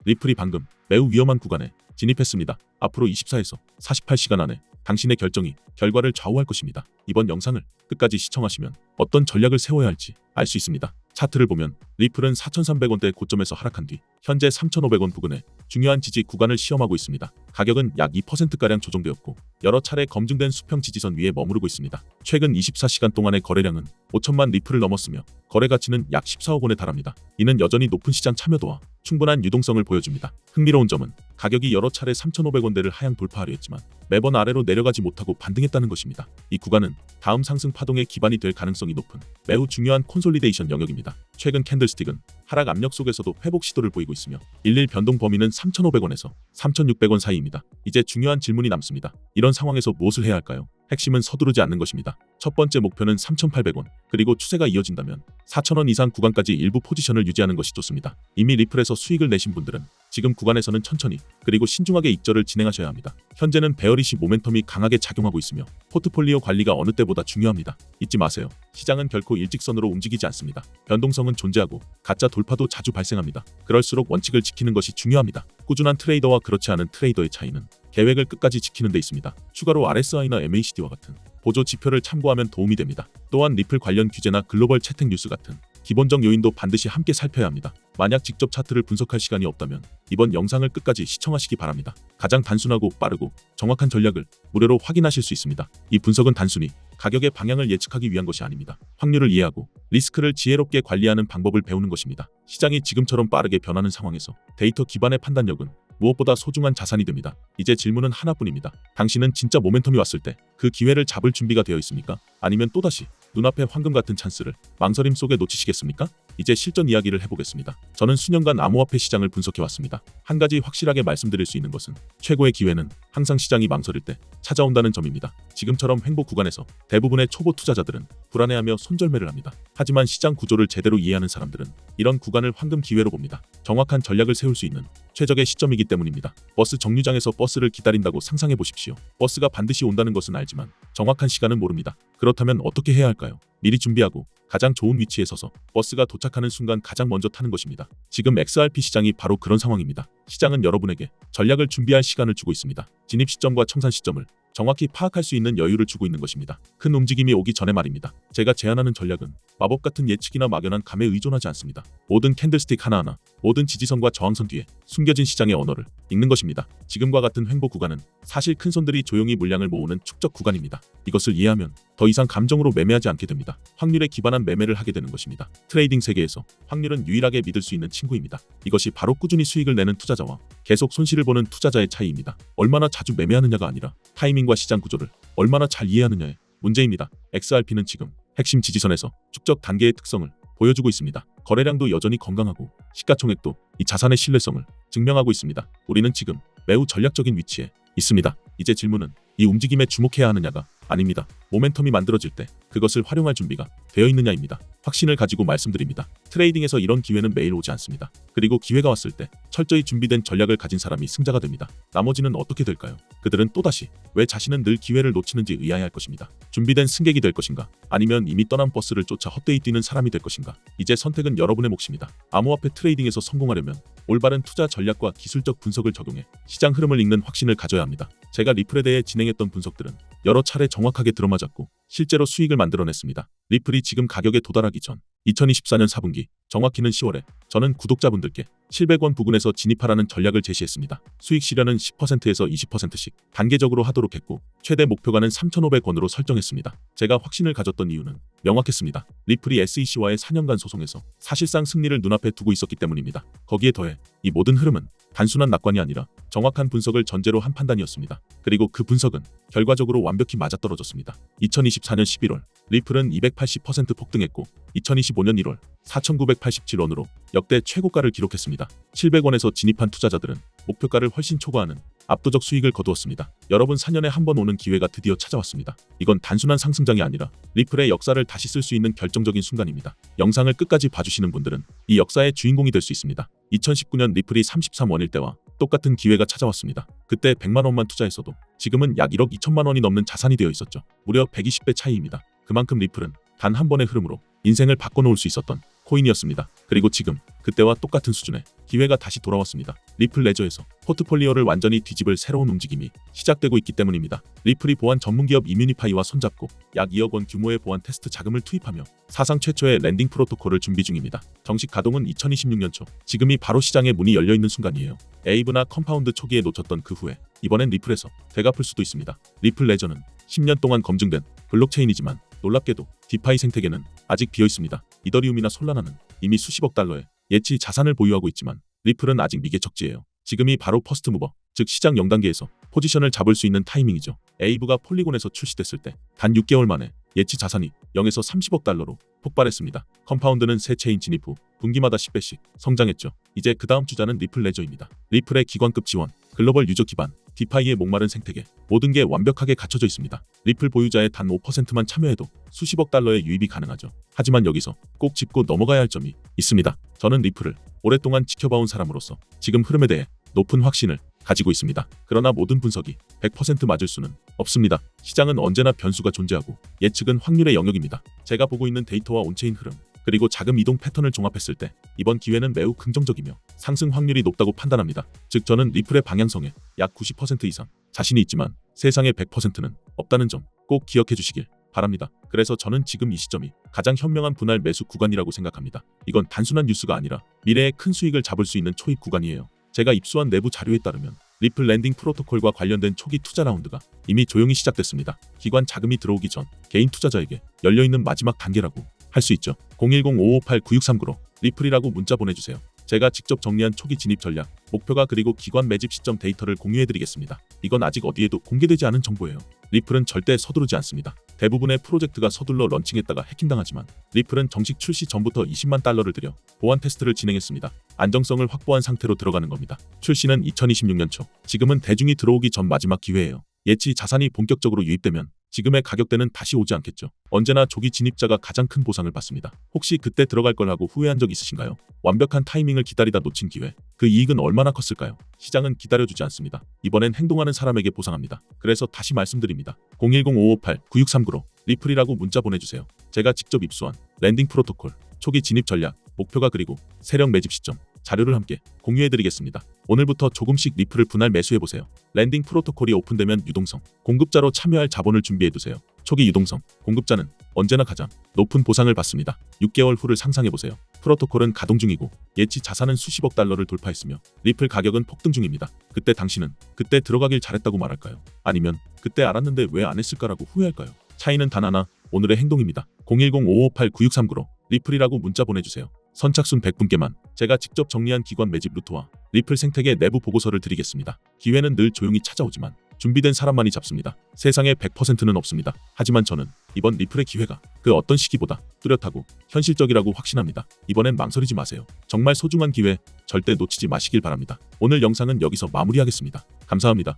리플이 방금 매우 위험한 구간에 진입했습니다. 앞으로 24에서 48시간 안에 당신의 결정이 결과를 좌우할 것입니다. 이번 영상을 끝까지 시청하시면 어떤 전략을 세워야 할지 알 수 있습니다. 차트를 보면 리플은 4,300원대 고점에서 하락한 뒤 현재 3,500원 부근에 중요한 지지 구간을 시험하고 있습니다. 가격은 약 2%가량 조정되었고 여러 차례 검증된 수평 지지선 위에 머무르고 있습니다. 최근 24시간 동안의 거래량은 5천만 리플을 넘었으며 거래 가치는 약 14억 원에 달합니다. 이는 여전히 높은 시장 참여도와 충분한 유동성을 보여줍니다. 흥미로운 점은 가격이 여러 차례 3,500원대를 하향 돌파하려 했지만 매번 아래로 내려가지 못하고 반등했다는 것입니다. 이 구간은 다음 상승 파동의 기반이 될 가능성이 높은 매우 중요한 콘솔리데이션 영역입니다. 최근 캔들스틱은 하락 압력 속에서도 회복 시도를 보이고 있으며 일일 변동 범위는 3,500원에서 3,600원 사이입니다. 이제 중요한 질문이 남습니다. 이런 상황에서 무엇을 해야 할까요? 핵심은 서두르지 않는 것입니다. 첫 번째 목표는 3,800원, 그리고 추세가 이어진다면 4,000원 이상 구간까지 일부 포지션을 유지하는 것이 좋습니다. 이미 리플에서 수익을 내신 분들은 지금 구간에서는 천천히 그리고 신중하게 익절을 진행하셔야 합니다. 현재는 베어리시 모멘텀이 강하게 작용하고 있으며 포트폴리오 관리가 어느 때보다 중요합니다. 잊지 마세요. 시장은 결코 일직선으로 움직이지 않습니다. 변동성은 존재하고 가짜 돌파도 자주 발생합니다. 그럴수록 원칙을 지키는 것이 중요합니다. 꾸준한 트레이더와 그렇지 않은 트레이더의 차이는 계획을 끝까지 지키는 데 있습니다. 추가로 RSI나 MACD와 같은 보조 지표를 참고하면 도움이 됩니다. 또한 리플 관련 규제나 글로벌 채택 뉴스 같은 기본적 요인도 반드시 함께 살펴야 합니다. 만약 직접 차트를 분석할 시간이 없다면 이번 영상을 끝까지 시청하시기 바랍니다. 가장 단순하고 빠르고 정확한 전략을 무료로 확인하실 수 있습니다. 이 분석은 단순히 가격의 방향을 예측하기 위한 것이 아닙니다. 확률을 이해하고 리스크를 지혜롭게 관리하는 방법을 배우는 것입니다. 시장이 지금처럼 빠르게 변하는 상황에서 데이터 기반의 판단력은 무엇보다 소중한 자산이 됩니다. 이제 질문은 하나뿐입니다. 당신은 진짜 모멘텀이 왔을 때 그 기회를 잡을 준비가 되어 있습니까? 아니면 또다시 눈앞의 황금 같은 찬스를 망설임 속에 놓치시겠습니까? 이제 실전 이야기를 해보겠습니다. 저는 수년간 암호화폐 시장을 분석해왔습니다. 한 가지 확실하게 말씀드릴 수 있는 것은 최고의 기회는 항상 시장이 망설일 때 찾아온다는 점입니다. 지금처럼 횡보 구간에서 대부분의 초보 투자자들은 불안해하며 손절매를 합니다. 하지만 시장 구조를 제대로 이해하는 사람들은 이런 구간을 황금 기회로 봅니다. 정확한 전략을 세울 수 있는 최적의 시점이기 때문입니다. 버스 정류장에서 버스를 기다린다고 상상해 보십시오. 버스가 반드시 온다는 것은 알지만 정확한 시간은 모릅니다. 그렇다면 어떻게 해야 할까요? 미리 준비하고 가장 좋은 위치에 서서 버스가 도착하는 순간 가장 먼저 타는 것입니다. 지금 XRP 시장이 바로 그런 상황입니다. 시장은 여러분에게 전략을 준비할 시간을 주고 있습니다. 진입 시점과 청산 시점을 정확히 파악할 수 있는 여유를 주고 있는 것입니다. 큰 움직임이 오기 전에 말입니다. 제가 제안하는 전략은 마법 같은 예측이나 막연한 감에 의존하지 않습니다. 모든 캔들스틱 하나하나, 모든 지지선과 저항선 뒤에 숨겨진 시장의 언어를 읽는 것입니다. 지금과 같은 횡보 구간은 사실 큰 손들이 조용히 물량을 모으는 축적 구간입니다. 이것을 이해하면 더 이상 감정으로 매매하지 않게 됩니다. 확률에 기반한 매매를 하게 되는 것입니다. 트레이딩 세계에서 확률은 유일하게 믿을 수 있는 친구입니다. 이것이 바로 꾸준히 수익을 내는 투자자와 계속 손실을 보는 투자자의 차이입니다. 얼마나 자주 매매하느냐가 아니라 타이밍과 시장 구조를 얼마나 잘 이해하느냐의 문제입니다. XRP는 지금 핵심 지지선에서 축적 단계의 특성을 보여주고 있습니다. 거래량도 여전히 건강하고 시가총액도 이 자산의 신뢰성을 증명하고 있습니다. 우리는 지금 매우 전략적인 위치에 있습니다. 이제 질문은 이 움직임에 주목해야 하느냐가 아닙니다. 모멘텀이 만들어질 때 그것을 활용할 준비가 되어 있느냐입니다. 확신을 가지고 말씀드립니다. 트레이딩에서 이런 기회는 매일 오지 않습니다. 그리고 기회가 왔을 때 철저히 준비된 전략을 가진 사람이 승자가 됩니다. 나머지는 어떻게 될까요? 그들은 또다시 왜 자신은 늘 기회를 놓치는지 의아해할 것입니다. 준비된 승객이 될 것인가? 아니면 이미 떠난 버스를 쫓아 헛되이 뛰는 사람이 될 것인가? 이제 선택은 여러분의 몫입니다. 암호화폐 트레이딩에서 성공하려면 올바른 투자 전략과 기술적 분석을 적용해 시장 흐름을 읽는 확신을 가져야 합니다. 제가 리플에 대해 진행했던 분석들은 여러 차례 정확하게 들어맞았고 실제로 수익을 만들어냈습니다. 리플이 지금 가격에 도달하기 전 2024년 4분기, 정확히는 10월에 저는 구독자분들께 700원 부근에서 진입하라는 전략을 제시했습니다. 수익 실현은 10%에서 20%씩 단계적으로 하도록 했고 최대 목표가는 3,500원으로 설정했습니다. 제가 확신을 가졌던 이유는 명확했습니다. 리플이 SEC와의 4년간 소송에서 사실상 승리를 눈앞에 두고 있었기 때문입니다. 거기에 더해 이 모든 흐름은 단순한 낙관이 아니라 정확한 분석을 전제로 한 판단이었습니다. 그리고 그 분석은 결과적으로 완벽히 맞아떨어졌습니다. 2024년 11월 리플은 280% 폭등했고 2025년 1월 4,987원으로 역대 최고가를 기록했습니다. 700원에서 진입한 투자자들은 목표가를 훨씬 초과하는 압도적 수익을 거두었습니다. 여러분 4년에 한 번 오는 기회가 드디어 찾아왔습니다. 이건 단순한 상승장이 아니라 리플의 역사를 다시 쓸 수 있는 결정적인 순간입니다. 영상을 끝까지 봐주시는 분들은 이 역사의 주인공이 될 수 있습니다. 2019년 리플이 33원일 때와 똑같은 기회가 찾아왔습니다. 그때 100만 원만 투자했어도 지금은 약 1억 2천만 원이 넘는 자산이 되어 있었죠. 무려 120배 차이입니다. 그만큼 리플은 단 한 번의 흐름으로 인생을 바꿔놓을 수 있었던 코인이었습니다. 그리고 지금 그때와 똑같은 수준의 기회가 다시 돌아왔습니다. 리플 레저에서 포트폴리오를 완전히 뒤집을 새로운 움직임이 시작되고 있기 때문입니다. 리플이 보안 전문기업 이뮤니파이와 손잡고 약 2억 원 규모의 보안 테스트 자금을 투입하며 사상 최초의 랜딩 프로토콜을 준비 중입니다. 정식 가동은 2026년 초, 지금이 바로 시장의 문이 열려있는 순간이에요. 에이브나 컴파운드 초기에 놓쳤던 그 후에 이번엔 리플에서 되갚을 수도 있습니다. 리플 레저는 10년 동안 검증된 블록체인이지만 놀랍게도 디파이 생태계는 아직 비어있습니다. 이더리움이나 솔라나는 이미 수십억 달러의 예치 자산을 보유하고 있지만 리플은 아직 미개척지예요. 지금이 바로 퍼스트 무버, 즉 시장 0단계에서 포지션을 잡을 수 있는 타이밍이죠. 에이브가 폴리곤에서 출시됐을 때 단 6개월 만에 예치 자산이 0에서 30억 달러로 폭발했습니다. 컴파운드는 새 체인 진입 후 분기마다 10배씩 성장했죠. 이제 그 다음 주자는 리플 레저입니다. 리플의 기관급 지원, 글로벌 유저 기반, 디파이의 목마른 생태계, 모든 게 완벽하게 갖춰져 있습니다. 리플 보유자의 단 5%만 참여해도 수십억 달러의 유입이 가능하죠. 하지만 여기서 꼭 짚고 넘어가야 할 점이 있습니다. 저는 리플을 오랫동안 지켜봐온 사람으로서 지금 흐름에 대해 높은 확신을 가지고 있습니다. 그러나 모든 분석이 100% 맞을 수는 없습니다. 시장은 언제나 변수가 존재하고 예측은 확률의 영역입니다. 제가 보고 있는 데이터와 온체인 흐름, 그리고 자금 이동 패턴을 종합했을 때 이번 기회는 매우 긍정적이며 상승 확률이 높다고 판단합니다. 즉 저는 리플의 방향성에 약 90% 이상 자신이 있지만 세상의 100%는 없다는 점 꼭 기억해 주시길 바랍니다. 그래서 저는 지금 이 시점이 가장 현명한 분할 매수 구간이라고 생각합니다. 이건 단순한 뉴스가 아니라 미래의 큰 수익을 잡을 수 있는 초입 구간이에요. 제가 입수한 내부 자료에 따르면 리플 랜딩 프로토콜과 관련된 초기 투자 라운드가 이미 조용히 시작됐습니다. 기관 자금이 들어오기 전 개인 투자자에게 열려있는 마지막 단계라고 할 수 있죠. 010-558-9639로 리플이라고 문자 보내주세요. 제가 직접 정리한 초기 진입 전략, 목표가 그리고 기관 매집 시점 데이터를 공유해드리겠습니다. 이건 아직 어디에도 공개되지 않은 정보예요. 리플은 절대 서두르지 않습니다. 대부분의 프로젝트가 서둘러 런칭했다가 해킹당하지만 리플은 정식 출시 전부터 20만 달러를 들여 보안 테스트를 진행했습니다. 안정성을 확보한 상태로 들어가는 겁니다. 출시는 2026년 초, 지금은 대중이 들어오기 전 마지막 기회예요. 예치 자산이 본격적으로 유입되면 지금의 가격대는 다시 오지 않겠죠. 언제나 조기 진입자가 가장 큰 보상을 받습니다. 혹시 그때 들어갈 걸 하고 후회한 적 있으신가요? 완벽한 타이밍을 기다리다 놓친 기회, 그 이익은 얼마나 컸을까요? 시장은 기다려주지 않습니다. 이번엔 행동하는 사람에게 보상합니다. 그래서 다시 말씀드립니다. 010-558-9639로 리플이라고 문자 보내주세요. 제가 직접 입수한 랜딩 프로토콜, 초기 진입 전략, 목표가 그리고 세력 매집 시점, 자료를 함께 공유해드리겠습니다. 오늘부터 조금씩 리플을 분할 매수해보세요. 랜딩 프로토콜이 오픈되면 유동성, 공급자로 참여할 자본을 준비해두세요. 초기 유동성, 공급자는 언제나 가장 높은 보상을 받습니다. 6개월 후를 상상해보세요. 프로토콜은 가동 중이고 예치 자산은 수십억 달러를 돌파했으며 리플 가격은 폭등 중입니다. 그때 당신은 그때 들어가길 잘했다고 말할까요? 아니면 그때 알았는데 왜 안 했을까라고 후회할까요? 차이는 단 하나, 오늘의 행동입니다. 010-558-9639로 리플이라고 문자 보내주세요. 선착순 100분께만 제가 직접 정리한 기관 매집 루트와 리플 생태계 내부 보고서를 드리겠습니다. 기회는 늘 조용히 찾아오지만 준비된 사람만이 잡습니다. 세상에 100%는 없습니다. 하지만 저는 이번 리플의 기회가 그 어떤 시기보다 뚜렷하고 현실적이라고 확신합니다. 이번엔 망설이지 마세요. 정말 소중한 기회 절대 놓치지 마시길 바랍니다. 오늘 영상은 여기서 마무리하겠습니다. 감사합니다.